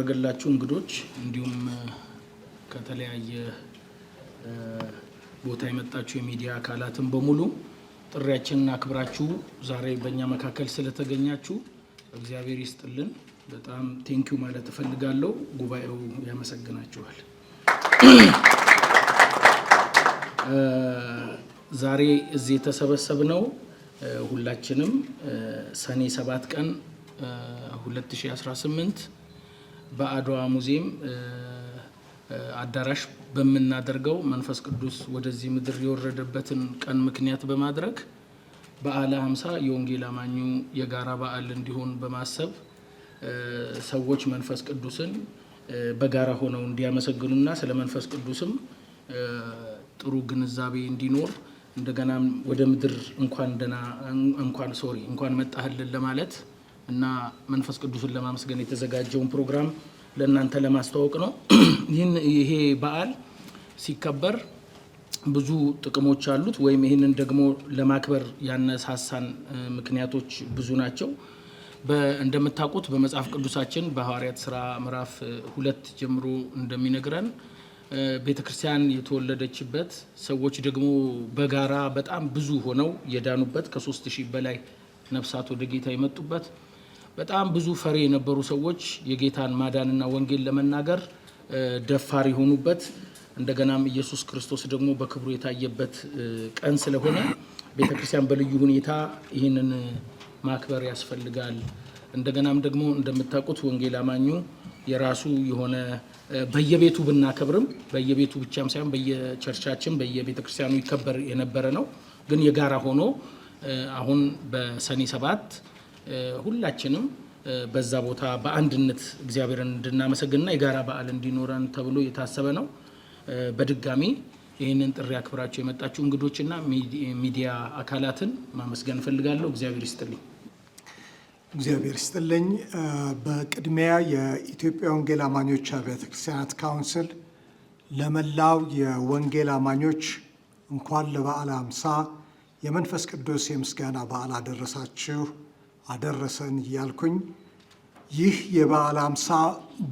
ያደረገላችሁ እንግዶች እንዲሁም ከተለያየ ቦታ የመጣችሁ የሚዲያ አካላትን በሙሉ ጥሪያችንን አክብራችሁ ዛሬ በእኛ መካከል ስለተገኛችሁ እግዚአብሔር ይስጥልን። በጣም ቴንኪው ማለት እፈልጋለሁ። ጉባኤው ያመሰግናችኋል። ዛሬ እዚህ የተሰበሰብነው ሁላችንም ሰኔ 7 ቀን 2018 በአድዋ ሙዚየም አዳራሽ በመናደርገው መንፈስ ቅዱስ ወደዚህ ምድር የወረደበትን ቀን ምክንያት በማድረግ በዓለ 50 የወንጌል አማኙ የጋራ በዓል እንዲሆን በማሰብ ሰዎች መንፈስ ቅዱስን በጋራ ሆነው እንዲያመሰግኑና ስለ መንፈስ ቅዱስም ጥሩ ግንዛቤ እንዲኖር እንደገና ወደ ምድር እንኳን መጣህልን ለማለት እና መንፈስ ቅዱስን ለማመስገን የተዘጋጀውን ፕሮግራም ለእናንተ ለማስተዋወቅ ነው። ይሄ በዓል ሲከበር ብዙ ጥቅሞች አሉት ወይም ይሄንን ደግሞ ለማክበር ያነሳሳን ምክንያቶች ብዙ ናቸው። እንደምታውቁት በመጽሐፍ ቅዱሳችን በሐዋርያት ሥራ ምዕራፍ 2 ጀምሮ እንደሚነግረን ቤተክርስቲያን የተወለደችበት ሰዎች ደግሞ በጋራ በጣም ብዙ ሆነው የዳኑበት ከ3000 በላይ ነፍሳት ወደ ጌታ የመጡበት በጣም ብዙ ፈሪ የነበሩ ሰዎች የጌታን ማዳንና ወንጌል ለመናገር ደፋር የሆኑበት እንደገናም ኢየሱስ ክርስቶስ ደግሞ በክብሩ የታየበት ቀን ስለሆነ ቤተክርስቲያን በልዩ ሁኔታ ይህንን ማክበር ያስፈልጋል። እንደገናም ደግሞ እንደምታውቁት ወንጌል አማኙ የራሱ የሆነ በየቤቱ ብናከብርም በየቤቱ ብቻም ሳይሆን በየቸርቻችን በየቤተክርስቲያኑ ይከበር የነበረ ነው። ግን የጋራ ሆኖ አሁን በሰኔ 7 ሁላችንም በዛ ቦታ በአንድነት እግዚአብሔርን እንድናመሰግንና የጋራ በዓል እንዲኖረን ተብሎ የታሰበ ነው። በድጋሚ ይህንን ጥሪ አክብራችሁ የመጣችሁ እንግዶችና ሚዲያ አካላትን ማመስገን እፈልጋለሁ። እግዚአብሔር ይስጥልኝ። እግዚአብሔር ይስጥልኝ። በቅድሚያ የኢትዮጵያ ወንጌል አማኞች አብያተ ክርስቲያናት ካውንስል ለመላው የወንጌል አማኞች እንኳን ለበዓለ 50 የመንፈስ ቅዱስ የምስጋና በዓል አደረሳችሁ አደረሰን እያልኩኝ ይህ የበዓለ 50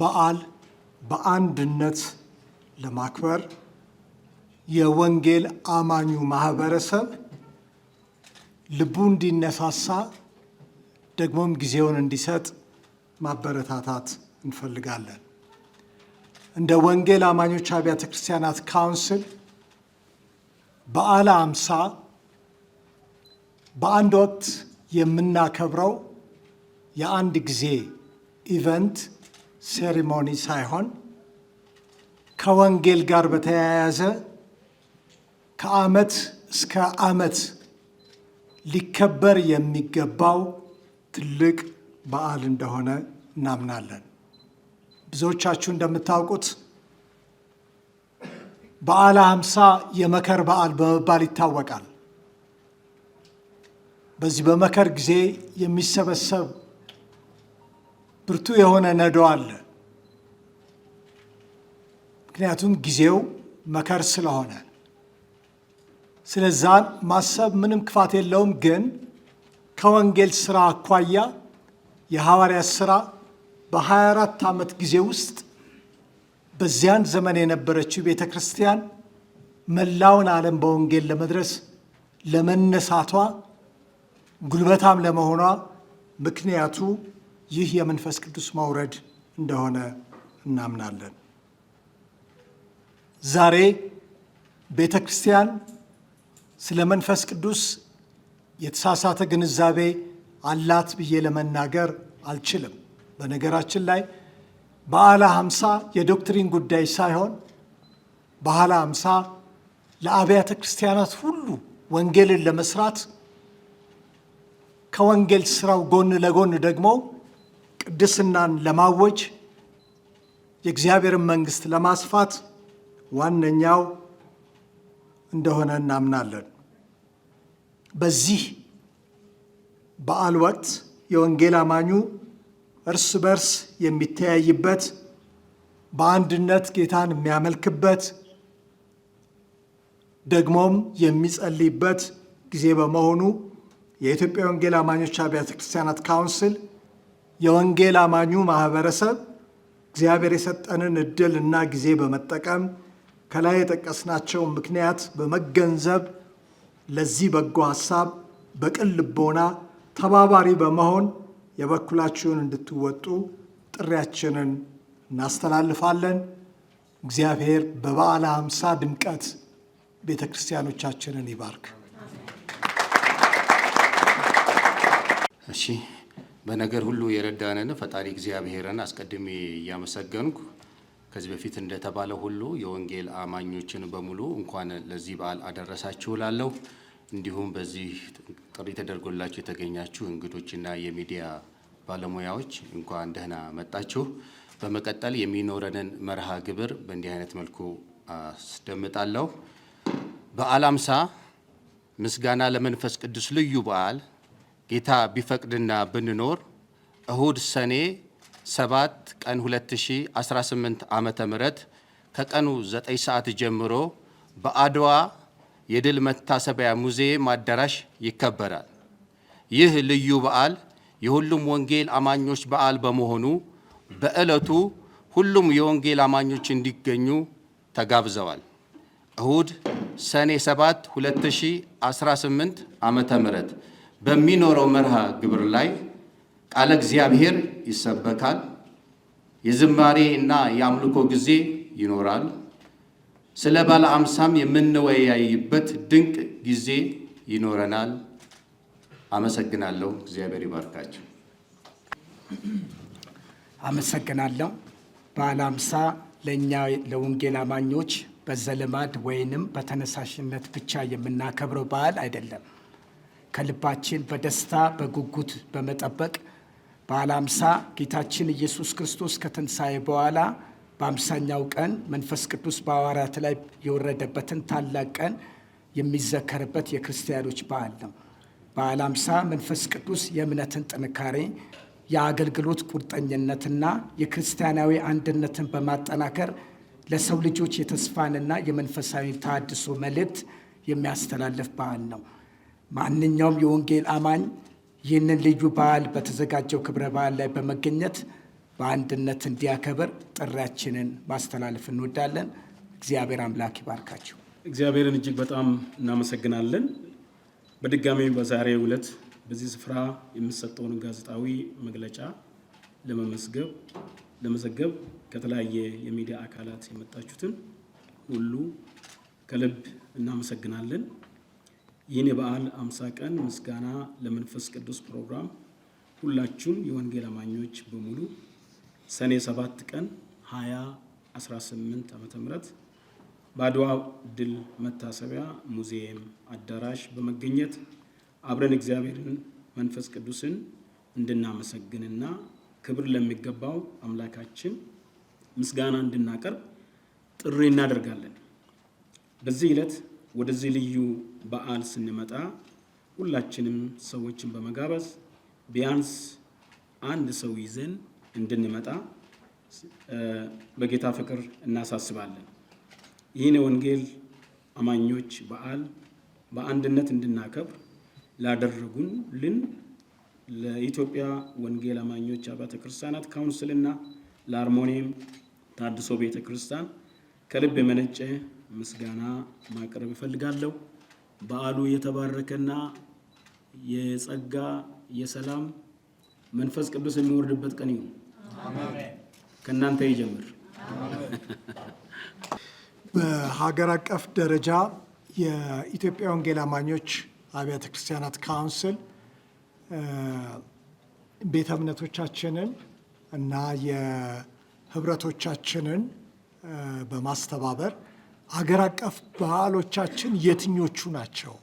በዓል በአንድነት ለማክበር የወንጌል አማኙ ማህበረሰብ ልቡ እንዲነሳሳ ደግሞም ጊዜውን እንዲሰጥ ማበረታታት እንፈልጋለን። እንደ ወንጌል አማኞች አብያተ ክርስቲያናት ካውንስል በዓለ 50 በአንድ ወቅት የምናከብረው የአንድ ጊዜ ኢቨንት ሴሪሞኒ ሳይሆን ከወንጌል ጋር በተያያዘ ከዓመት እስከ ዓመት ሊከበር የሚገባው ትልቅ በዓል እንደሆነ እናምናለን። ብዙዎቻችሁ እንደምታውቁት በዓለ 50 የመከር በዓል በመባል ይታወቃል። በዚህ በመከር ጊዜ የሚሰበሰብ ብርቱ የሆነ ነዶ አለ። ምክንያቱም ጊዜው መከር ስለሆነ ስለዛን ማሰብ ምንም ክፋት የለውም። ግን ከወንጌል ስራ አኳያ የሐዋርያት ስራ በ24 ዓመት ጊዜ ውስጥ በዚያን ዘመን የነበረችው ቤተ ክርስቲያን መላውን ዓለም በወንጌል ለመድረስ ለመነሳቷ ጉልበታም ለመሆኗ ምክንያቱ ይህ የመንፈስ ቅዱስ መውረድ እንደሆነ እናምናለን። ዛሬ ቤተ ክርስቲያን ስለ መንፈስ ቅዱስ የተሳሳተ ግንዛቤ አላት ብዬ ለመናገር አልችልም። በነገራችን ላይ በዓለ 50 የዶክትሪን ጉዳይ ሳይሆን በዓለ 50 ለአብያተ ክርስቲያናት ሁሉ ወንጌልን ለመስራት ከወንጌል ስራው ጎን ለጎን ደግሞ ቅድስናን ለማወጅ የእግዚአብሔርን መንግስት ለማስፋት ዋነኛው እንደሆነ እናምናለን። በዚህ በዓል ወቅት የወንጌል አማኙ እርስ በርስ የሚተያይበት፣ በአንድነት ጌታን የሚያመልክበት፣ ደግሞም የሚጸልይበት ጊዜ በመሆኑ የኢትዮጵያ ወንጌል አማኞች አብያተ ክርስቲያናት ካውንስል የወንጌል አማኙ ማህበረሰብ እግዚአብሔር የሰጠንን እድል እና ጊዜ በመጠቀም ከላይ የጠቀስናቸው ምክንያት በመገንዘብ ለዚህ በጎ ሐሳብ በቅን ልቦና ተባባሪ በመሆን የበኩላችሁን እንድትወጡ ጥሪያችንን እናስተላልፋለን። እግዚአብሔር በበዓለ ሃምሳ ድምቀት ቤተ ክርስቲያኖቻችንን ይባርክ። እሺ፣ በነገር ሁሉ የረዳንን ፈጣሪ እግዚአብሔርን አስቀድሜ እያመሰገንኩ ከዚህ በፊት እንደተባለ ሁሉ የወንጌል አማኞችን በሙሉ እንኳን ለዚህ በዓል አደረሳችሁ እላለሁ። እንዲሁም በዚህ ጥሪ ተደርጎላችሁ የተገኛችሁ እንግዶችና የሚዲያ ባለሙያዎች እንኳን ደህና መጣችሁ። በመቀጠል የሚኖረንን መርሃ ግብር በእንዲህ አይነት መልኩ አስደምጣለሁ። በዓለ ሃምሳ ምስጋና ለመንፈስ ቅዱስ ልዩ በዓል ጌታ ቢፈቅድና ብንኖር እሁድ ሰኔ 7 ቀን 2018 ዓመተ ምህረት ከቀኑ 9 ሰዓት ጀምሮ በአድዋ የድል መታሰቢያ ሙዚየም አዳራሽ ይከበራል። ይህ ልዩ በዓል የሁሉም ወንጌል አማኞች በዓል በመሆኑ በዕለቱ ሁሉም የወንጌል አማኞች እንዲገኙ ተጋብዘዋል። እሁድ ሰኔ 7 2018 ዓመተ ምህረት በሚኖረው መርሃ ግብር ላይ ቃለ እግዚአብሔር ይሰበካል። የዝማሬ እና የአምልኮ ጊዜ ይኖራል። ስለ በዓለ ሃምሳም የምንወያይበት ድንቅ ጊዜ ይኖረናል። አመሰግናለሁ። እግዚአብሔር ይባርካችሁ። አመሰግናለሁ። በዓለ ሃምሳ ለእኛ ለወንጌል አማኞች በዘልማድ ወይንም በተነሳሽነት ብቻ የምናከብረው በዓል አይደለም። ከልባችን በደስታ በጉጉት በመጠበቅ በዓለ ሃምሳ ጌታችን ኢየሱስ ክርስቶስ ከትንሣኤ በኋላ በ50ኛው ቀን መንፈስ ቅዱስ በሐዋርያት ላይ የወረደበትን ታላቅ ቀን የሚዘከርበት የክርስቲያኖች በዓል ነው። በዓለ ሃምሳ መንፈስ ቅዱስ የእምነትን ጥንካሬ፣ የአገልግሎት ቁርጠኝነትና የክርስቲያናዊ አንድነትን በማጠናከር ለሰው ልጆች የተስፋንና የመንፈሳዊ ተሐድሶ መልእክት የሚያስተላልፍ በዓል ነው። ማንኛውም የወንጌል አማኝ ይህንን ልዩ በዓል በተዘጋጀው ክብረ በዓል ላይ በመገኘት በአንድነት እንዲያከብር ጥሪያችንን ማስተላለፍ እንወዳለን። እግዚአብሔር አምላክ ይባርካቸው። እግዚአብሔርን እጅግ በጣም እናመሰግናለን። በድጋሚ በዛሬው ዕለት በዚህ ስፍራ የሚሰጠውን ጋዜጣዊ መግለጫ ለመዘገብ ከተለያየ የሚዲያ አካላት የመጣችሁትን ሁሉ ከልብ እናመሰግናለን። ይህን የበዓለ ሃምሳ ቀን ምስጋና ለመንፈስ ቅዱስ ፕሮግራም ሁላችሁም የወንጌል አማኞች በሙሉ ሰኔ 7 ቀን 2018 ዓመተ ምህረት በአድዋ ድል መታሰቢያ ሙዚየም አዳራሽ በመገኘት አብረን እግዚአብሔርን መንፈስ ቅዱስን እንድናመሰግንና ክብር ለሚገባው አምላካችን ምስጋና እንድናቀርብ ጥሪ እናደርጋለን። በዚህ ዕለት ወደዚህ ልዩ በዓል ስንመጣ ሁላችንም ሰዎችን በመጋበዝ ቢያንስ አንድ ሰው ይዘን እንድንመጣ በጌታ ፍቅር እናሳስባለን። ይህን የወንጌል አማኞች በዓል በአንድነት እንድናከብር ላደረጉልን ለኢትዮጵያ ወንጌል አማኞች አብያተ ክርስቲያናት ካውንስልና ለአርሞኒየም ተሐድሶ ቤተ ክርስቲያን ከልብ የመነጨ ምስጋና ማቅረብ እፈልጋለሁ። በዓሉ የተባረከና የጸጋ የሰላም መንፈስ ቅዱስ የሚወርድበት ቀን ይሁን። ከእናንተ ይጀምር። በሀገር አቀፍ ደረጃ የኢትዮጵያ ወንጌል አማኞች አብያተ ክርስቲያናት ካውንስል ቤተ እምነቶቻችንን እና የህብረቶቻችንን በማስተባበር ሀገር አቀፍ በዓሎቻችን የትኞቹ ናቸው?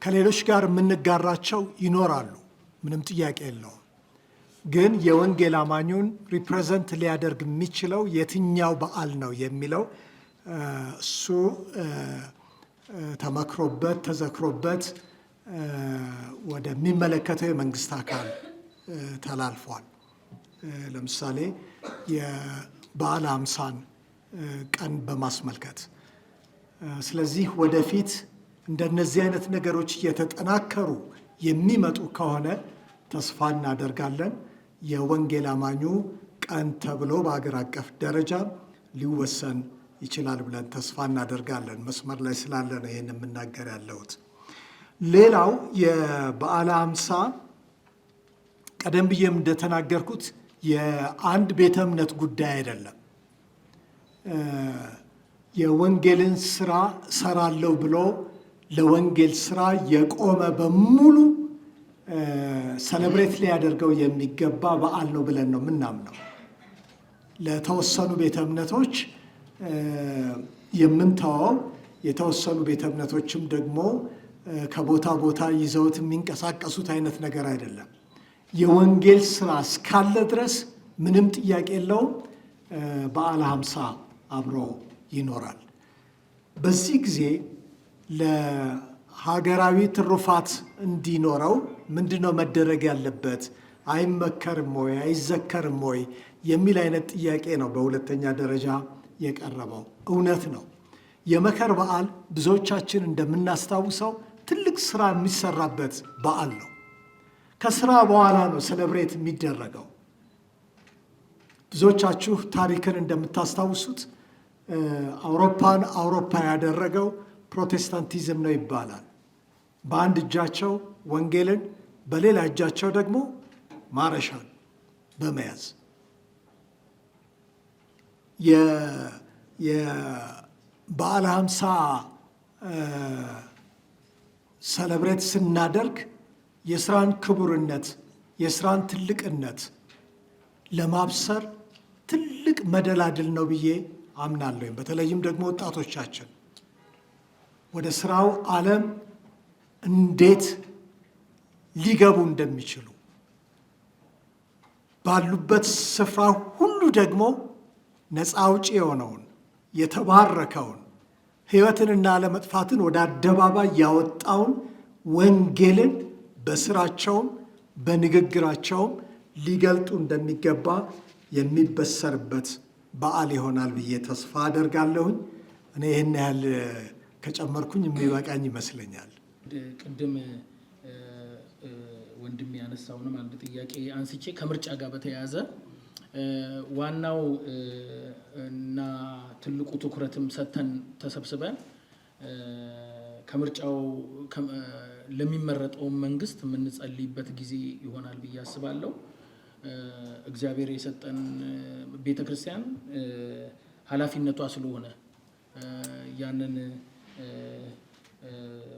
ከሌሎች ጋር የምንጋራቸው ይኖራሉ፣ ምንም ጥያቄ የለውም። ግን የወንጌል አማኙን ሪፕሬዘንት ሊያደርግ የሚችለው የትኛው በዓል ነው የሚለው እሱ ተመክሮበት ተዘክሮበት ወደሚመለከተው የመንግስት አካል ተላልፏል። ለምሳሌ የበዓለ ሃምሳን ቀን በማስመልከት ስለዚህ ወደፊት እንደነዚህ አይነት ነገሮች እየተጠናከሩ የሚመጡ ከሆነ ተስፋ እናደርጋለን የወንጌል አማኙ ቀን ተብሎ በአገር አቀፍ ደረጃ ሊወሰን ይችላል ብለን ተስፋ እናደርጋለን። መስመር ላይ ስላለ ነው ይህን የምናገር ያለሁት። ሌላው የበዓለ ሃምሳ ቀደም ብዬም እንደተናገርኩት የአንድ ቤተ እምነት ጉዳይ አይደለም። የወንጌልን ስራ ሰራለሁ ብሎ ለወንጌል ስራ የቆመ በሙሉ ሰለብሬት ሊያደርገው የሚገባ በዓል ነው ብለን ነው ምናምነው። ለተወሰኑ ቤተ እምነቶች የምንተወው፣ የተወሰኑ ቤተ እምነቶችም ደግሞ ከቦታ ቦታ ይዘውት የሚንቀሳቀሱት አይነት ነገር አይደለም። የወንጌል ስራ እስካለ ድረስ ምንም ጥያቄ የለውም፣ በዓለ ሃምሳ አብሮ ይኖራል። በዚህ ጊዜ ለሀገራዊ ትሩፋት እንዲኖረው ምንድነው መደረግ ያለበት? አይመከርም ወይ አይዘከርም ወይ የሚል አይነት ጥያቄ ነው በሁለተኛ ደረጃ የቀረበው። እውነት ነው። የመከር በዓል ብዙዎቻችን እንደምናስታውሰው ትልቅ ስራ የሚሰራበት በዓል ነው። ከስራ በኋላ ነው ሴሌብሬት የሚደረገው። ብዙዎቻችሁ ታሪክን እንደምታስታውሱት አውሮፓን አውሮፓ ያደረገው ፕሮቴስታንቲዝም ነው ይባላል። በአንድ እጃቸው ወንጌልን፣ በሌላ እጃቸው ደግሞ ማረሻን በመያዝ የበዓለ ሃምሳ ሰለብሬት ስናደርግ የስራን ክቡርነት፣ የስራን ትልቅነት ለማብሰር ትልቅ መደላድል ነው ብዬ አምናለሁ። በተለይም ደግሞ ወጣቶቻችን ወደ ስራው ዓለም እንዴት ሊገቡ እንደሚችሉ ባሉበት ስፍራ ሁሉ ደግሞ ነፃ አውጪ የሆነውን የተባረከውን ሕይወትንና ለመጥፋትን ወደ አደባባይ ያወጣውን ወንጌልን በስራቸውም በንግግራቸውም ሊገልጡ እንደሚገባ የሚበሰርበት በዓል ይሆናል ብዬ ተስፋ አደርጋለሁኝ። እኔ ይህን ያህል ከጨመርኩኝ የሚበቃኝ ይመስለኛል። ቅድም ወንድም ያነሳውንም አንድ ጥያቄ አንስቼ ከምርጫ ጋር በተያያዘ ዋናው እና ትልቁ ትኩረትም ሰጥተን ተሰብስበን ከምርጫው ለሚመረጠው መንግስት የምንጸልይበት ጊዜ ይሆናል ብዬ አስባለሁ። እግዚአብሔር የሰጠን ቤተ ክርስቲያን ኃላፊነቷ ስለሆነ ያንን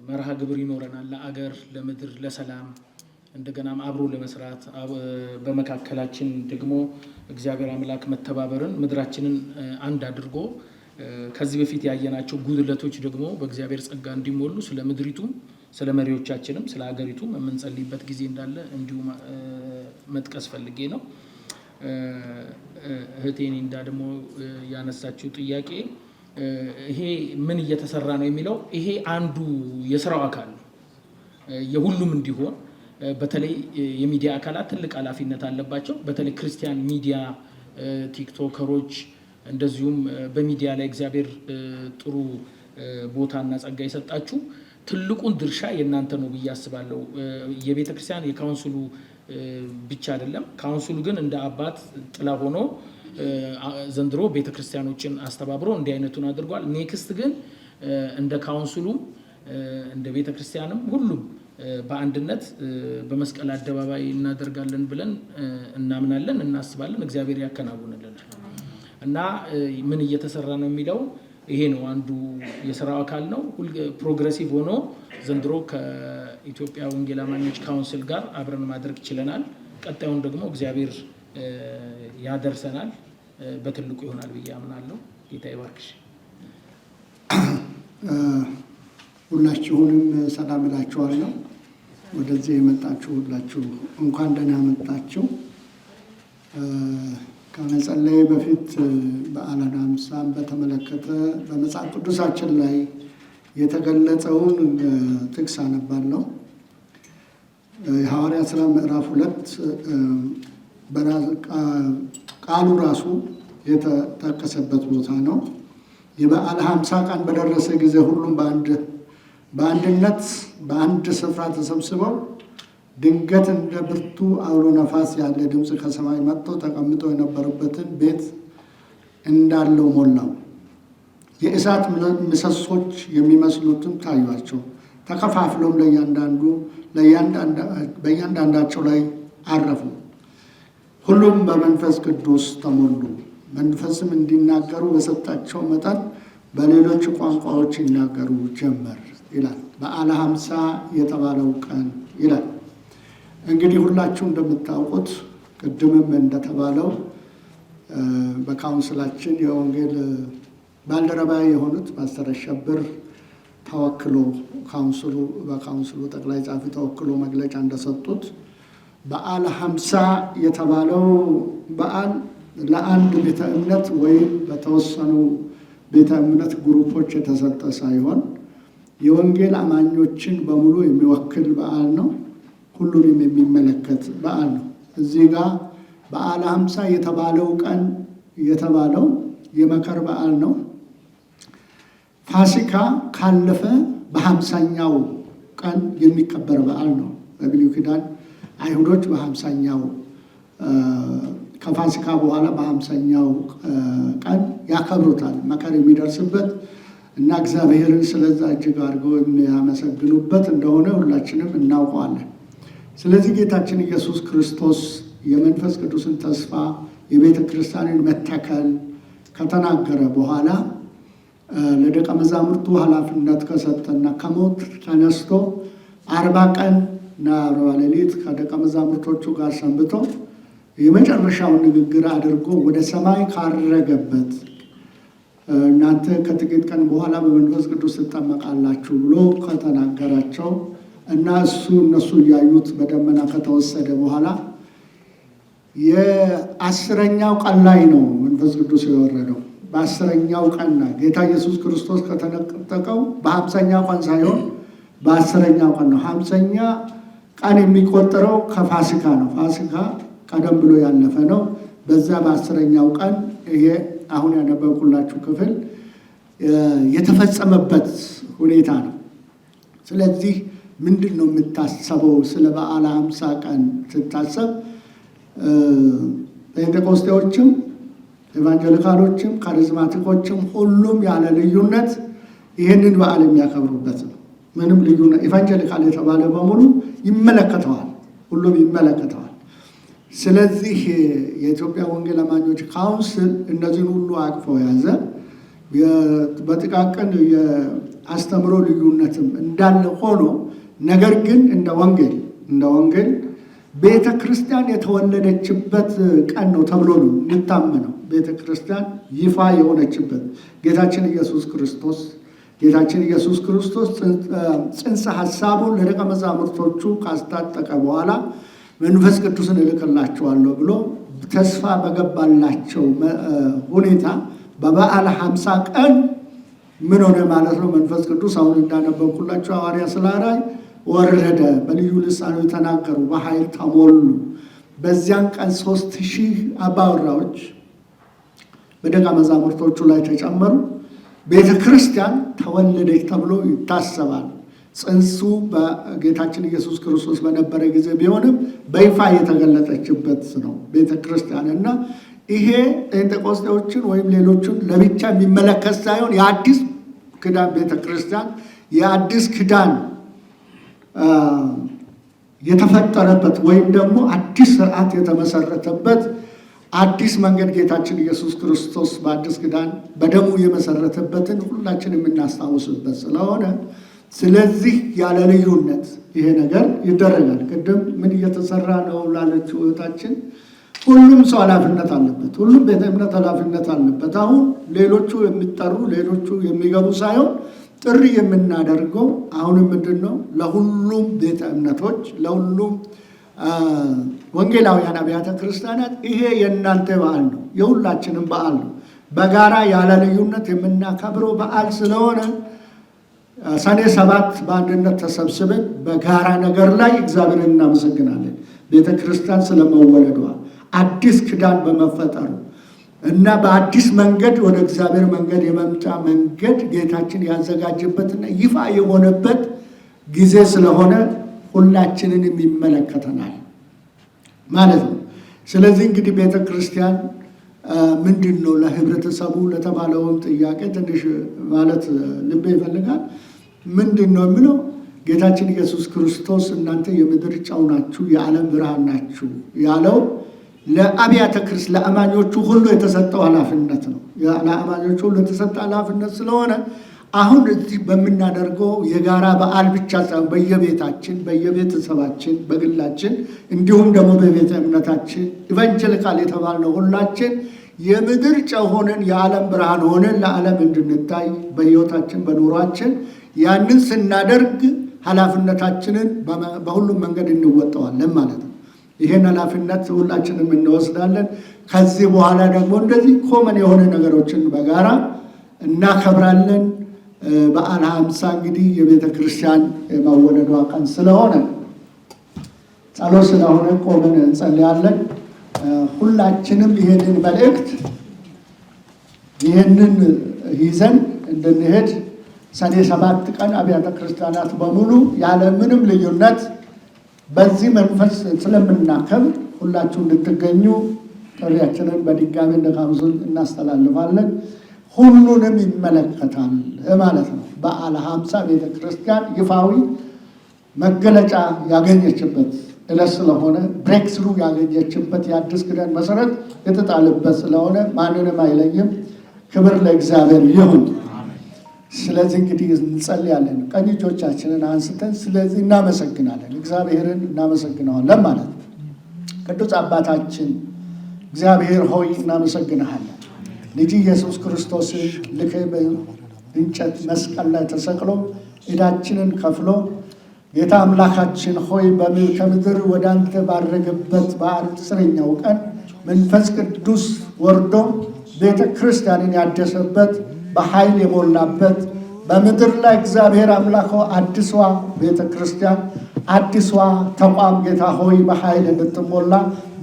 መርሃ ግብር ይኖረናል። ለአገር፣ ለምድር፣ ለሰላም እንደገናም አብሮ ለመስራት በመካከላችን ደግሞ እግዚአብሔር አምላክ መተባበርን ምድራችንን አንድ አድርጎ ከዚህ በፊት ያየናቸው ጉድለቶች ደግሞ በእግዚአብሔር ጸጋ እንዲሞሉ ስለ ምድሪቱም ስለ መሪዎቻችንም ስለ ሀገሪቱም የምንጸልይበት ጊዜ እንዳለ እንዲሁ መጥቀስ ፈልጌ ነው። እህቴን እንዳ ደግሞ ያነሳችው ጥያቄ ይሄ ምን እየተሰራ ነው የሚለው ይሄ አንዱ የስራው አካል ነው። የሁሉም እንዲሆን በተለይ የሚዲያ አካላት ትልቅ ኃላፊነት አለባቸው። በተለይ ክርስቲያን ሚዲያ ቲክቶከሮች፣ እንደዚሁም በሚዲያ ላይ እግዚአብሔር ጥሩ ቦታና ጸጋ የሰጣችሁ ትልቁን ድርሻ የእናንተ ነው ብዬ አስባለሁ። የቤተ ክርስቲያን የካውንስሉ ብቻ አይደለም። ካውንስሉ ግን እንደ አባት ጥላ ሆኖ ዘንድሮ ቤተ ክርስቲያኖችን አስተባብሮ እንዲህ አይነቱን አድርጓል። ኔክስት ግን እንደ ካውንስሉ እንደ ቤተ ክርስቲያንም ሁሉም በአንድነት በመስቀል አደባባይ እናደርጋለን ብለን እናምናለን፣ እናስባለን። እግዚአብሔር ያከናውንልናል እና ምን እየተሰራ ነው የሚለው ይሄ ነው አንዱ የስራው አካል ነው። ፕሮግሬሲቭ ሆኖ ዘንድሮ ከኢትዮጵያ ወንጌል አማኞች ካውንስል ጋር አብረን ማድረግ ችለናል። ቀጣዩን ደግሞ እግዚአብሔር ያደርሰናል፣ በትልቁ ይሆናል ብዬ አምናለሁ። ጌታ ይባርክሽ። ሁላችሁንም ሰላም እላችኋለሁ። ወደዚህ የመጣችሁ ሁላችሁ እንኳን ደህና መጣችሁ። ከመጸለይ በፊት በዓለ ሃምሳን በተመለከተ በመጽሐፍ ቅዱሳችን ላይ የተገለጸውን ጥቅስ አነባለሁ። የሐዋርያት ሥራ ምዕራፍ 2 ቃሉ ራሱ የተጠቀሰበት ቦታ ነው። የበዓለ ሃምሳ ቀን በደረሰ ጊዜ ሁሉም በአንድነት በአንድ ስፍራ ተሰብስበው ድንገት እንደ ብርቱ አውሎ ነፋስ ያለ ድምፅ ከሰማይ መጥቶ ተቀምጦ የነበረበትን ቤት እንዳለው ሞላው። የእሳት ምሰሶች የሚመስሉትም ታዩአቸው። ተከፋፍሎም በእያንዳንዳቸው ላይ አረፉ። ሁሉም በመንፈስ ቅዱስ ተሞሉ። መንፈስም እንዲናገሩ በሰጣቸው መጠን በሌሎች ቋንቋዎች ይናገሩ ጀመር ይላል። በዓለ ሃምሳ የተባለው ቀን ይላል። እንግዲህ ሁላችሁ እንደምታውቁት ቅድምም እንደተባለው በካውንስላችን የወንጌል ባልደረባ የሆኑት ፓስተር አሸብር ተወክሎ በካውንስሉ ጠቅላይ ጸሐፊ ተወክሎ መግለጫ እንደሰጡት በዓለ ሃምሳ የተባለው በዓል ለአንድ ቤተ እምነት ወይም በተወሰኑ ቤተ እምነት ግሩፖች የተሰጠ ሳይሆን የወንጌል አማኞችን በሙሉ የሚወክል በዓል ነው። ሁሉንም የሚመለከት በዓል ነው። እዚህ ጋር በዓለ ሃምሳ የተባለው ቀን የተባለው የመከር በዓል ነው። ፋሲካ ካለፈ በ50ኛው ቀን የሚከበር በዓል ነው። በብሉይ ኪዳን አይሁዶች በ50ኛው ከፋሲካ በኋላ በ50ኛው ቀን ያከብሩታል። መከር የሚደርስበት እና እግዚአብሔርን ስለዛ እጅግ አድርገው የሚያመሰግኑበት እንደሆነ ሁላችንም እናውቀዋለን። ስለዚህ ጌታችን ኢየሱስ ክርስቶስ የመንፈስ ቅዱስን ተስፋ የቤተ ክርስቲያንን መተከል ከተናገረ በኋላ ለደቀ መዛሙርቱ ኃላፊነት ከሰጠና ከሞት ተነስቶ 40 ቀን እና 40 ሌሊት ከደቀ መዛሙርቶቹ ጋር ሰንብቶ የመጨረሻውን ንግግር አድርጎ ወደ ሰማይ ካረገበት እናንተ ከጥቂት ቀን በኋላ በመንፈስ ቅዱስ ትጠመቃላችሁ ብሎ ከተናገራቸው እና እነሱ እያዩት በደመና ከተወሰደ በኋላ የ10ኛው ቀን ላይ ነው መንፈስ ቅዱስ የወረደው። በ10ኛው ቀን ጌታ ኢየሱስ ክርስቶስ ከተነጠቀው በ50ኛው ቀን ሳይሆን በ10ኛው ቀን ነው። 50ኛ ቀን የሚቆጠረው ከፋሲካ ነው። ፋሲካ ቀደም ብሎ ያለፈ ነው። በዛ በ10ኛው ቀን ይሄ አሁን ያነበብኩላችሁ ክፍል የተፈጸመበት ሁኔታ ነው። ስለዚህ ምንድን ነው የምታሰበው? ስለ በዓለ ሃምሳ ቀን ስታሰብ ጴንጤቆስጤዎችም፣ ኤቫንጀሊካሎችም፣ ካሪዝማቲኮችም ሁሉም ያለ ልዩነት ይህንን በዓል የሚያከብሩበት ነው። ምንም ልዩነት ኤቫንጀሊካል የተባለ በሙሉ ይመለከተዋል፣ ሁሉም ይመለከተዋል። ስለዚህ የኢትዮጵያ ወንጌል አማኞች ካውንስል እነዚህን ሁሉ አቅፈው ያዘ። በጥቃቅን የአስተምሮ ልዩነትም እንዳለ ሆኖ ነገር ግን እንደ ወንጌል ቤተ ክርስቲያን የተወለደችበት ቀን ነው ተብሎ ነው የሚታመነው። ቤተ ክርስቲያን ይፋ የሆነችበት ጌታችን ኢየሱስ ክርስቶስ ጽንሰ ሐሳቡን ለደቀ መዛሙርቶቹ ካስታጠቀ በኋላ መንፈስ ቅዱስን እልክላቸዋለሁ ብሎ ተስፋ በገባላቸው ሁኔታ በበዓለ ሃምሳ ቀን ምን ሆነ ማለት ነው? መንፈስ ቅዱስ አሁን እንዳነበብኩላቸው ሐዋርያ ሥራ ላይ ወረደ። በልዩ ልሳኖች ተናገሩ፣ በኃይል ተሞሉ። በዚያን ቀን 3000 አባወራዎች በደቀ መዛሙርቶቹ ላይ ተጨመሩ። ቤተ ክርስቲያን ተወለደች ተብሎ ይታሰባል። ጽንሱ በጌታችን ኢየሱስ ክርስቶስ በነበረ ጊዜ ቢሆንም በይፋ የተገለጠችበት ነው ቤተ ክርስቲያን እና ይሄ ጴንጤቆስጤዎችን ወይም ሌሎችን ለብቻ የሚመለከት ሳይሆን የአዲስ ኪዳን ቤተ ክርስቲያን የአዲስ ኪዳን የተፈጠረበት ወይም ደግሞ አዲስ ስርዓት የተመሰረተበት አዲስ መንገድ ጌታችን ኢየሱስ ክርስቶስ በአዲስ ኪዳን በደሙ የመሰረተበትን ሁላችን የምናስታውስበት ስለሆነ ስለዚህ ያለ ልዩነት ይሄ ነገር ይደረጋል። ቅድም ምን እየተሰራ ነው ላለችው እህታችን ሁሉም ሰው ኃላፊነት አለበት። ሁሉም ቤተ እምነት ኃላፊነት አለበት። አሁን ሌሎቹ የሚጠሩ ሌሎቹ የሚገቡ ሳይሆን ጥሪ የምናደርገው አሁንም ምንድን ነው? ለሁሉም ቤተ እምነቶች፣ ለሁሉም ወንጌላውያን አብያተ ክርስቲያናት ይሄ የእናንተ በዓል ነው፣ የሁላችንም በዓል ነው። በጋራ ያለ ልዩነት የምናከብረው በዓል ስለሆነ ሰኔ 7 በአንድነት ተሰብስበን በጋራ ነገር ላይ እግዚአብሔርን እናመሰግናለን። ቤተ ክርስቲያን ስለመወለዷ አዲስ ኪዳን በመፈጠሩ እና በአዲስ መንገድ ወደ እግዚአብሔር መንገድ የመምጫ መንገድ ጌታችን ያዘጋጀበትና ይፋ የሆነበት ጊዜ ስለሆነ ሁላችንንም ይመለከተናል ማለት ነው። ስለዚህ እንግዲህ ቤተ ክርስቲያን ምንድን ነው ለህብረተሰቡ ለተባለውን ጥያቄ ትንሽ ማለት ልቤ ይፈልጋል። ምንድን ነው የሚለው ጌታችን ኢየሱስ ክርስቶስ እናንተ የምድር ጨው ናችሁ፣ የዓለም ብርሃን ናችሁ ያለው ለአብያተ ክርስቲያን ለአማኞቹ ሁሉ የተሰጠው ኃላፊነት ነው። ለአማኞቹ ሁሉ የተሰጠ ኃላፊነት ስለሆነ አሁን እዚህ በምናደርገው የጋራ በዓል ብቻ ሳይሆን በየቤታችን፣ በየቤተሰባችን፣ በግላችን እንዲሁም ደግሞ በቤተ እምነታችን ኢቫንጀሊካል የተባልነው ሁላችን የምድር ጨው ሆነን የዓለም ብርሃን ሆነን ለዓለም እንድንታይ በሕይወታችን በኑሯችን ያንን ስናደርግ ኃላፊነታችንን በሁሉም መንገድ እንወጣዋለን ማለት ነው። ይሄን ኃላፊነት ሁላችንም እንወስዳለን። ከዚህ በኋላ ደግሞ እንደዚህ ኮመን የሆነ ነገሮችን በጋራ እናከብራለን። በዓለ ሃምሳ እንግዲህ የቤተ ክርስቲያን የመወለዷ ቀን ስለሆነ ጸሎት ስለሆነ ቆመን እንጸልያለን። ሁላችንም ይሄንን መልእክት ይሄንን ይዘን እንድንሄድ ሰኔ 7 ቀን አብያተ ክርስቲያናት በሙሉ ያለ ምንም ልዩነት በዚህ መንፈስ ስለምናከብር ሁላችሁ እንድትገኙ ጥሪያችንን በድጋሚ እንደጋብዙን እናስተላልፋለን። ሁሉንም ይመለከታል ማለት ነው። በዓለ ሃምሳ ቤተ ክርስቲያን ይፋዊ መገለጫ ያገኘችበት ዕለት ስለሆነ ብሬክ ስሩ ያገኘችበት የአዲስ ኪዳን መሰረት የተጣለበት ስለሆነ ማንንም አይለይም። ክብር ለእግዚአብሔር ይሁን። ስለዚህ እንግዲህ እንጸልያለን። ቀኝ እጆቻችንን አንስተን ስለዚህ እናመሰግናለን፣ እግዚአብሔርን እናመሰግነዋለን ማለት ነው። ቅዱስ አባታችን እግዚአብሔር ሆይ እናመሰግንሃለን። ልጅ ኢየሱስ ክርስቶስን ልከህ በእንጨት መስቀል ላይ ተሰቅሎ ዕዳችንን ከፍሎ ጌታ አምላካችን ሆይ ከምድር ወደ አንተ ባረገበት በ10ኛው ቀን መንፈስ ቅዱስ ወርዶ ቤተ ክርስቲያንን ያደሰበት በኃይል የሞላበት በምድር ላይ እግዚአብሔር አምላክ አዲሷ ቤተ ክርስቲያን አዲሷ ተቋም ጌታ ሆይ በኃይል እንድትሞላ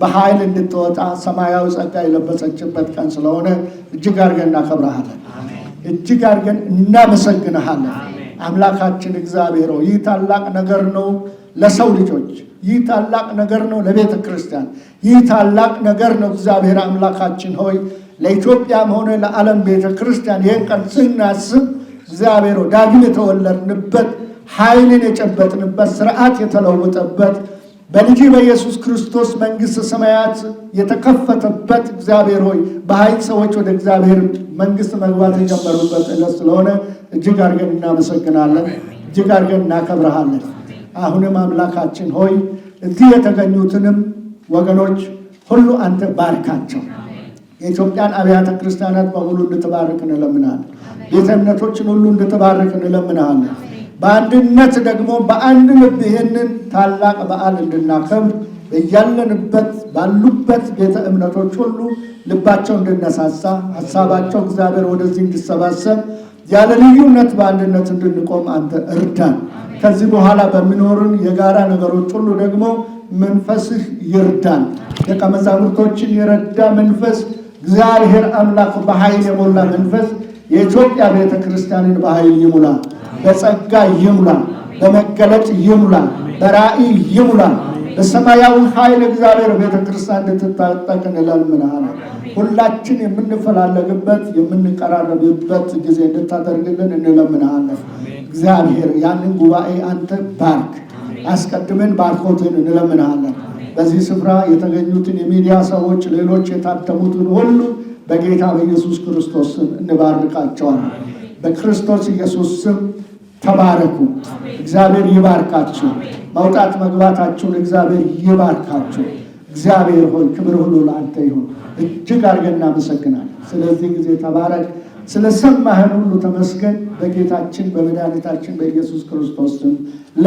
በኃይል እንድትወጣ ሰማያዊ ጸጋ የለበሰችበት ቀን ስለሆነ እጅግ አድርገን እናከብረሃለን፣ እጅግ አድርገን እናመሰግንሃለን። አምላካችን እግዚአብሔር ሆይ ይህ ታላቅ ነገር ነው ለሰው ልጆች፣ ይህ ታላቅ ነገር ነው ለቤተ ክርስቲያን፣ ይህ ታላቅ ነገር ነው እግዚአብሔር አምላካችን ሆይ ለኢትዮጵያም ሆነ ለዓለም ቤተ ክርስቲያን ይህን ቀን ስናስብ እግዚአብሔር ዳግም የተወለድንበት ኃይልን የጨበጥንበት ስርዓት የተለወጠበት በልጅ በኢየሱስ ክርስቶስ መንግሥተ ሰማያት የተከፈተበት እግዚአብሔር ሆይ በኃይል ሰዎች ወደ እግዚአብሔር መንግሥት መግባት የጀመሩበት ዕለት ስለሆነ እጅግ አድርገን እናመሰግናለን፣ እጅግ አድርገን እናከብረሃለን። አሁንም አምላካችን ሆይ እዚህ የተገኙትንም ወገኖች ሁሉ አንተ ባርካቸው። የኢትዮጵያን አብያተ ክርስቲያናት በሙሉ እንድትባርክ እንለምናለን። ቤተ እምነቶችን ሁሉ እንድትባርክ እንለምናለን። በአንድነት ደግሞ በአንድ ልብ ይህንን ታላቅ በዓል እንድናከብር በያለንበት ባሉበት ቤተ እምነቶች ሁሉ ልባቸው እንድነሳሳ ሀሳባቸው እግዚአብሔር ወደዚህ እንዲሰባሰብ ያለ ልዩነት በአንድነት እንድንቆም አንተ እርዳን። ከዚህ በኋላ በሚኖርን የጋራ ነገሮች ሁሉ ደግሞ መንፈስህ ይርዳን። ደቀ መዛሙርቶችን የረዳ መንፈስ እግዚአብሔር አምላክ በኃይል የሞላ መንፈስ የኢትዮጵያ ቤተ ክርስቲያንን በኃይል ይሙላ፣ በጸጋ ይሙላ፣ በመገለጥ ይሙላ፣ በራእይ ይሙላ። በሰማያዊ ኃይል እግዚአብሔር ቤተ ክርስቲያን እንድትታጠቅ እንለምንሃለን። ሁላችን የምንፈላለግበት የምንቀራረብበት ጊዜ እንድታደርግልን እንለምንሃለን። እግዚአብሔር ያንን ጉባኤ አንተ ባርክ። አስቀድመን ባርኮትን እንለምንሃለን። በዚህ ስፍራ የተገኙትን የሚዲያ ሰዎች፣ ሌሎች የታደሙትን ሁሉ በጌታ በኢየሱስ ክርስቶስ ስም እንባርካቸዋለን። በክርስቶስ ኢየሱስ ስም ተባረኩ። እግዚአብሔር ይባርካችሁ። መውጣት መግባታችሁን እግዚአብሔር ይባርካችሁ። እግዚአብሔር ሆይ ክብር ሁሉ ለአንተ ይሁን። እጅግ አድርገን እናመሰግናለን። ስለዚህ ጊዜ ተባረክ። ስለሰማህን ሁሉ ተመስገን። በጌታችን በመድኃኒታችን በኢየሱስ ክርስቶስ ስም